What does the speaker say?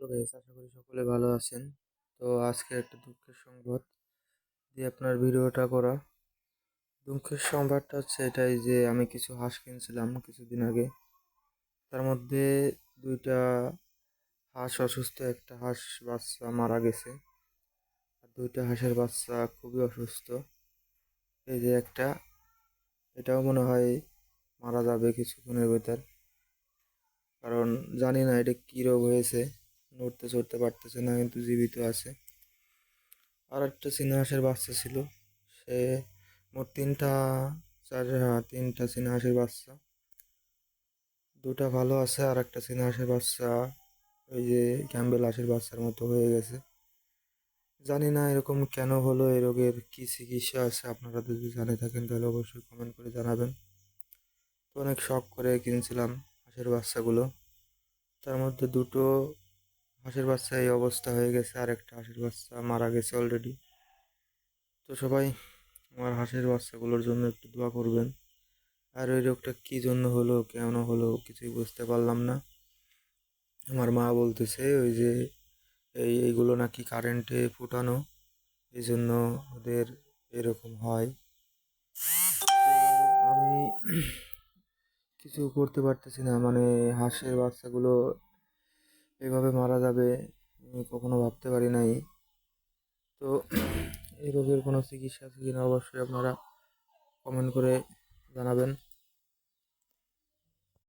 Hello guys, আশা করি সকলে ভালো আছেন। তো আজকে একটা দুঃখের সংবাদ দিয়ে আপনার ভিডিওটা করা। দুঃখের সংবাদটা হচ্ছে এটাই যে আমি কিছু হাঁস কিনছিলাম কিছুদিন আগে। তার মধ্যে দুইটা হাঁস অসুস্থ, একটা হাঁস বাচ্চা মারা গেছে, আর দুইটা হাঁসের বাচ্চা খুবই অসুস্থ। এই যে একটা, এটাও মনে হয় মারা যাবে কিছুক্ষণের ভেতর, কারণ জানি না এটা কী রোগ হয়েছে। নড়তে চড়তে পারতেছে না কিন্তু জীবিত আছে। আর একটা চীনা হাঁসের বাচ্চা ছিল, সে মোট তিনটা চীনা হাঁসের বাচ্চা, দুটা ভালো আছে, আর একটা চীনা হাঁসের বাচ্চা ওই যে ক্যাম্বেল হাঁসের বাচ্চার মতো হয়ে গেছে। জানি না এরকম কেন হলো, এই রোগের কি চিকিৎসা আছে, আপনারা যদি জানে থাকেন তাহলে অবশ্যই কমেন্ট করে জানাবেন। তো অনেক শখ করে কিনছিলাম হাঁসের বাচ্চাগুলো, তার মধ্যে দুটো হাঁসের বাচ্চা এই অবস্থা হয়ে গেছে, আর একটা হাঁসের বাচ্চা মারা গেছে অলরেডি। তো সবাই আমার হাঁসের বাচ্চাগুলোর জন্য একটু দোয়া করবেন। আর ওই রোগটা কী জন্য হলো, কেন হলো, কিছুই বুঝতে পারলাম না। আমার মা বলতেছে ওই যে এইগুলো নাকি কারেন্টে ফুটানো, এই জন্য ওদের এরকম হয়। তো আমি কিছু করতে পারতেছি না, মানে হাঁসের বাচ্চাগুলো এভাবে মারা যাবে আমি কখনো ভাবতে পারি নাই। তো এই রোগের কোনো চিকিৎসা আছে কিনা অবশ্যই আপনারা কমেন্ট করে জানাবেন।